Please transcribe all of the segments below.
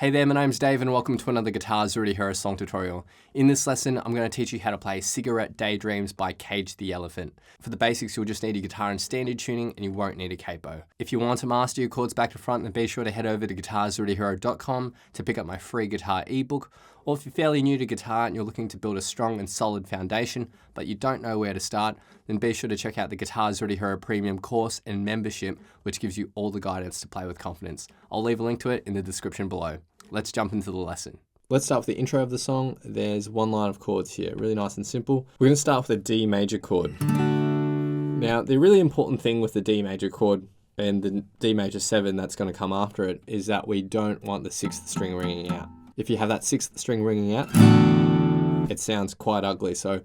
Hey there, my name's Dave and welcome to another Guitars Already Heard song tutorial. In this lesson, I'm going to teach you how to play Cigarette Daydreams by Cage the Elephant. For the basics, you'll just need a guitar in standard tuning and you won't need a capo. If you want to master your chords back to front, then be sure to head over to guitarsalreadyheard.com to pick up my free guitar ebook. Or if you're fairly new to guitar and you're looking to build a strong and solid foundation, but you don't know where to start, then be sure to check out the Guitars Already Heard Premium course and membership, which gives you all the guidance to play with confidence. I'll leave a link to it in the description below. Let's jump into the lesson. Let's start with the intro of the song. There's one line of chords here, really nice and simple. We're going to start with a D major chord. Now, the really important thing with the D major chord and the D major 7 that's going to come after it is that we don't want the 6th string ringing out. If you have that 6th string ringing out, it sounds quite ugly. So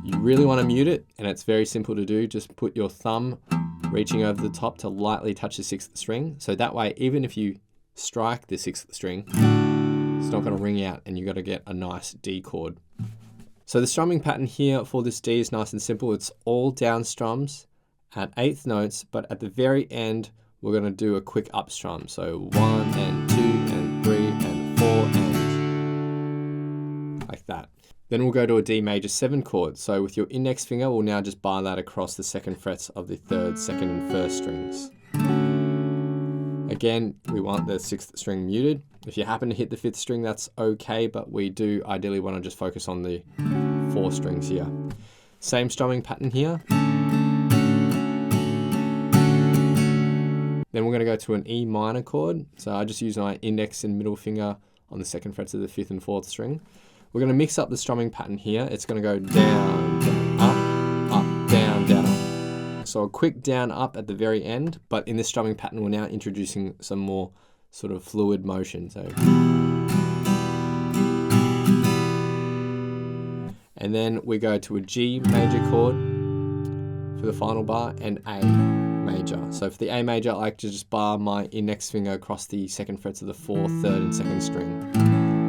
you really want to mute it, and it's very simple to do. Just put your thumb reaching over the top to lightly touch the 6th string. So that way, even if you strike the 6th string, it's not going to ring out and you've got to get a nice D chord. So the strumming pattern here for this D is nice and simple. It's all down strums at 8th notes, but at the very end, we're going to do a quick up strum. So 1 and 2 and 3 and 4 and like that. Then we'll go to a D major 7 chord. So with your index finger, we'll now just bar that across the 2nd frets of the 3rd, 2nd and 1st strings. Again, we want the 6th string muted. If you happen to hit the 5th string, that's okay, but we do ideally want to just focus on the 4 strings here. Same strumming pattern here. Then we're going to go to an E minor chord. So I just use my index and middle finger on the 2nd frets of the 5th and 4th string. We're going to mix up the strumming pattern here. It's going to go down, down, up, down, down, up. So a quick down, up at the very end, but in this strumming pattern, we're now introducing some more sort of fluid motion. So, and then we go to a G major chord for the final bar and A major. So for the A major, I like to just bar my index finger across the 2nd frets of the 4th, 3rd and 2nd string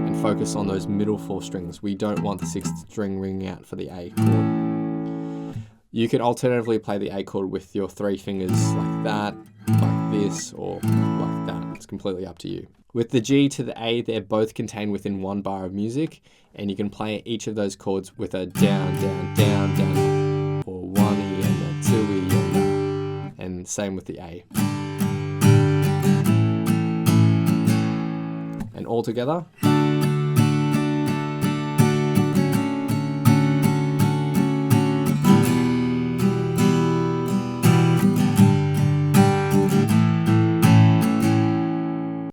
and focus on those middle 4 strings. We don't want the 6th string ringing out for the A chord. You could alternatively play the A chord with your 3 fingers like that, like this, or like that. It's completely up to you. With the G to the A, they're both contained within 1 bar of music, and you can play each of those chords with a down, down, down, down, or 1E and a 2E and same with the A. And all together.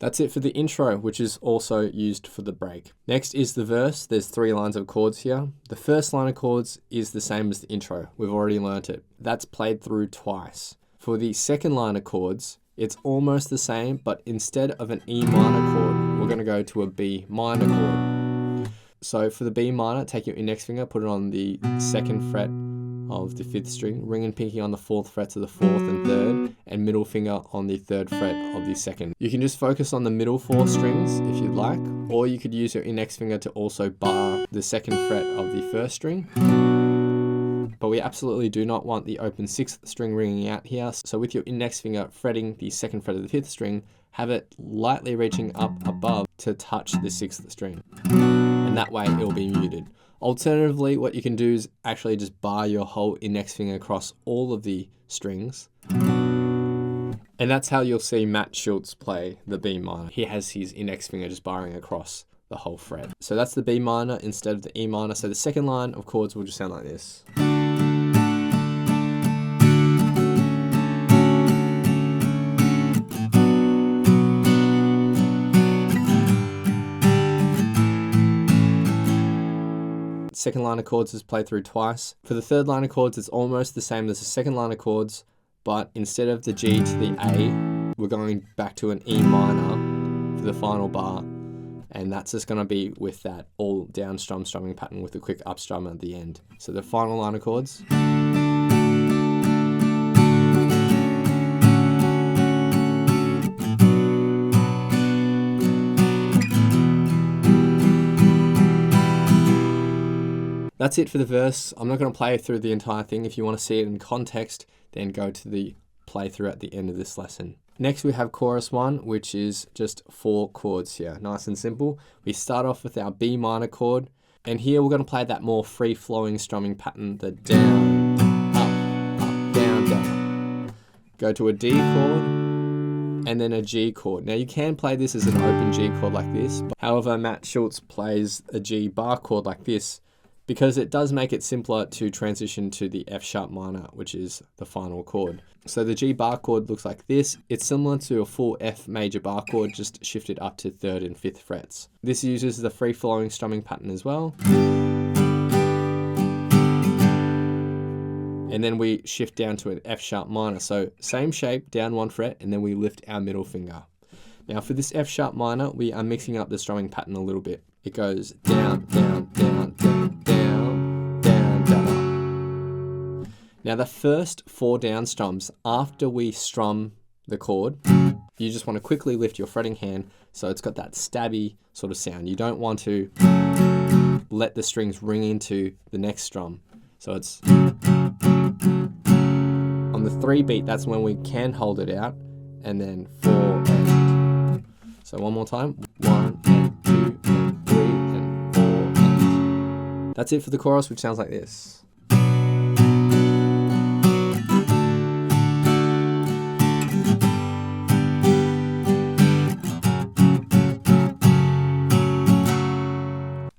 That's it for the intro, which is also used for the break. Next is the verse. There's 3 lines of chords here. The first line of chords is the same as the intro. We've already learnt it. That's played through twice. For the second line of chords, it's almost the same, but instead of an E minor chord, we're going to go to a B minor chord. So for the B minor, take your index finger, put it on the 2nd fret of the 5th string, ring and pinky on the 4th frets of the 4th and 3rd, and middle finger on the 3rd fret of the 2nd. You can just focus on the middle 4 strings if you'd like, or you could use your index finger to also bar the 2nd fret of the 1st string. But we absolutely do not want the open 6th string ringing out here, so with your index finger fretting the 2nd fret of the 5th string, have it lightly reaching up above to touch the 6th string. And that way it'll be muted. Alternatively, what you can do is actually just bar your whole index finger across all of the strings. And that's how you'll see Matt Schultz play the B minor. He has his index finger just barring across the whole fret. So that's the B minor instead of the E minor. So the second line of chords will just sound like this. Second line of chords is played through twice. For the third line of chords, it's almost the same as the second line of chords, but instead of the G to the A, we're going back to an E minor for the final bar, and that's just going to be with that all down strum strumming pattern with a quick up strum at the end. So the final line of chords. That's it for the verse. I'm not going to play through the entire thing. If you want to see it in context, then go to the playthrough at the end of this lesson. Next we have chorus 1, which is just 4 chords here, nice and simple. We start off with our B minor chord, and here we're going to play that more free-flowing strumming pattern, the down, up, down, down. Go to a D chord, and then a G chord. Now you can play this as an open G chord like this, however Matt Schultz plays a G bar chord like this because it does make it simpler to transition to the F sharp minor, which is the final chord. So the G bar chord looks like this. It's similar to a full F major bar chord, just shifted up to 3rd and 5th frets. This uses the free-flowing strumming pattern as well. And then we shift down to an F sharp minor. So same shape, down 1 fret, and then we lift our middle finger. Now for this F sharp minor, we are mixing up the strumming pattern a little bit. It goes down, down, down, down, down, down, down, up. Now the first 4 down strums, after we strum the chord, you just want to quickly lift your fretting hand so it's got that stabby sort of sound. You don't want to let the strings ring into the next strum. So it's on the 3 beat, that's when we can hold it out, and then 4 and so one more time, 1 and 2 and 3 and 4 and that's it for the chorus, which sounds like this.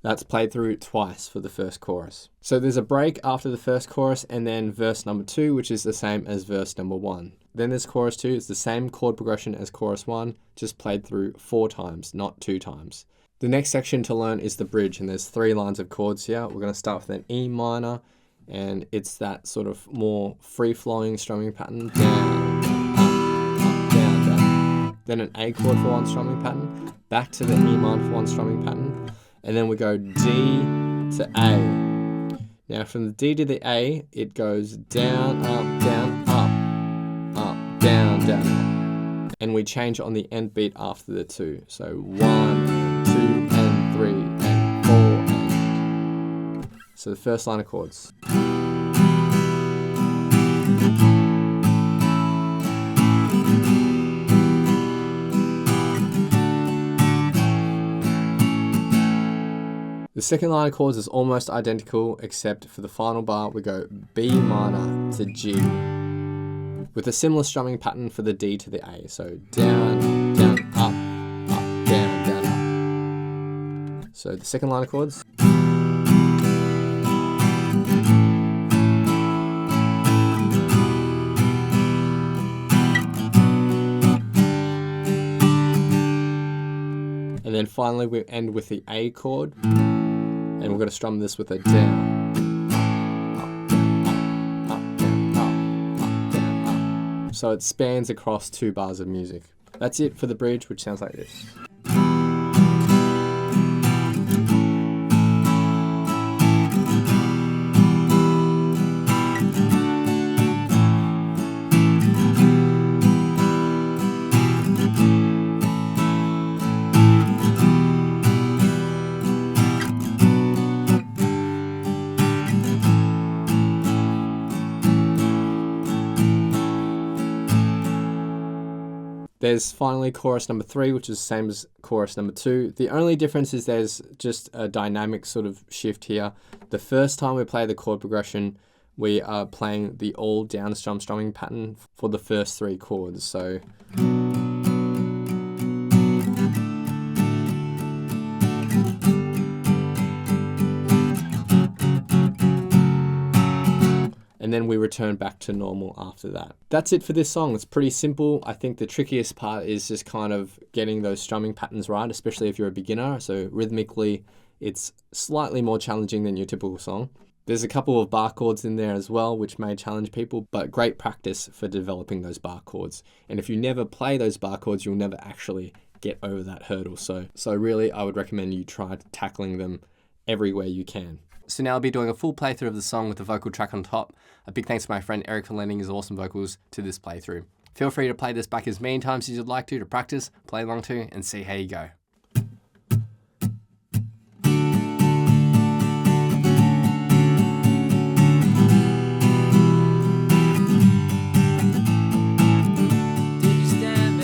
That's played through twice for the first chorus. So there's a break after the first chorus and then verse number 2, which is the same as verse number 1. Then there's chorus 2, it's the same chord progression as chorus 1, just played through 4 times, not 2 times. The next section to learn is the bridge, and there's 3 lines of chords here. We're going to start with an E minor, and it's that sort of more free-flowing strumming pattern, down, up, down, down. Then an A chord for 1 strumming pattern, back to the E minor for 1 strumming pattern, and then we go D to A. Now from the D to the A, it goes down, up, down, down. And we change on the end beat after the 2. So 1, 2, and 3, and 4, and... So the first line of chords. The second line of chords is almost identical, except for the final bar, we go B minor to G, with a similar strumming pattern for the D to the A. So down, down, up, down, down, up. So the second line of chords. And then finally we end with the A chord. And we're going to strum this with a down, up, down, up, down, up. So it spans across 2 bars of music. That's it for the bridge, which sounds like this. There's finally chorus number 3, which is the same as chorus number 2. The only difference is there's just a dynamic sort of shift here. The first time we play the chord progression, we are playing the all down strum strumming pattern for the first 3 chords. So and then we return back to normal after that. That's it for this song. It's pretty simple. I think the trickiest part is just kind of getting those strumming patterns right, especially if you're a beginner. So rhythmically, it's slightly more challenging than your typical song. There's a couple of bar chords in there as well, which may challenge people, but great practice for developing those bar chords. And if you never play those bar chords, you'll never actually get over that hurdle. So really, I would recommend you try tackling them everywhere you can. So now I'll be doing a full playthrough of the song with the vocal track on top. A big thanks to my friend Eric for lending his awesome vocals to this playthrough. Feel free to play this back as many times as you'd like to practice, play along to, and see how you go. Did you stand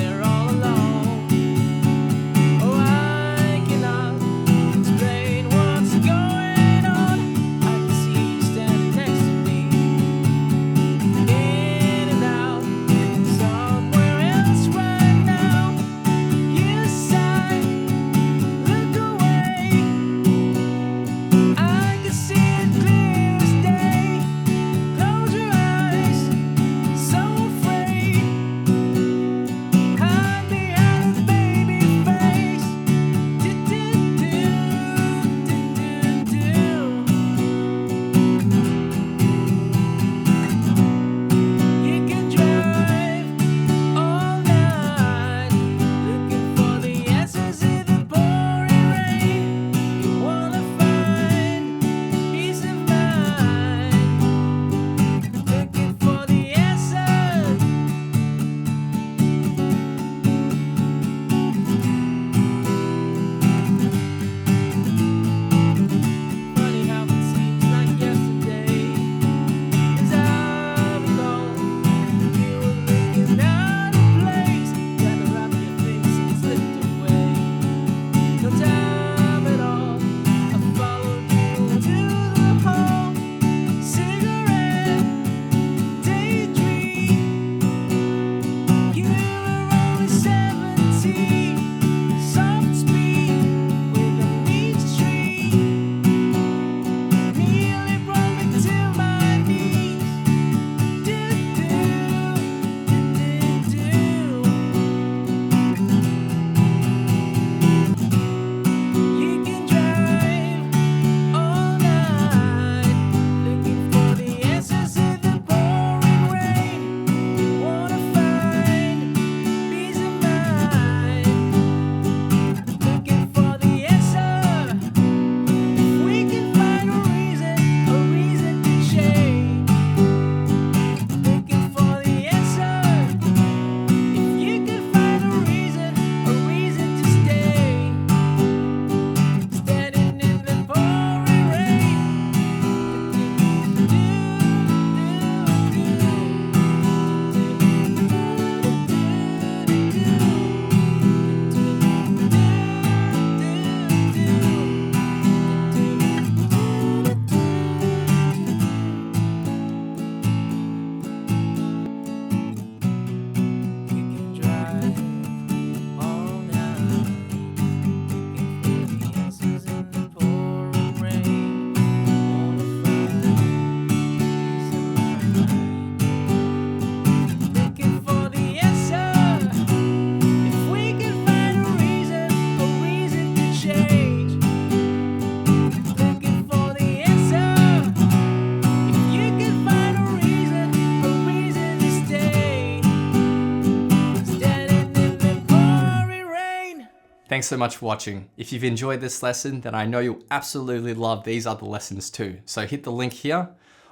Thanks so much for watching. If you've enjoyed this lesson, then I know you'll absolutely love these other lessons too. So hit the link here.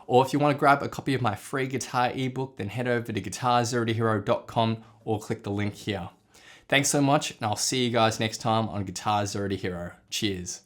Or if you want to grab a copy of my free guitar ebook, then head over to guitarzerotohero.com or click the link here. Thanks so much, and I'll see you guys next time on Guitar Zero to Hero. Cheers.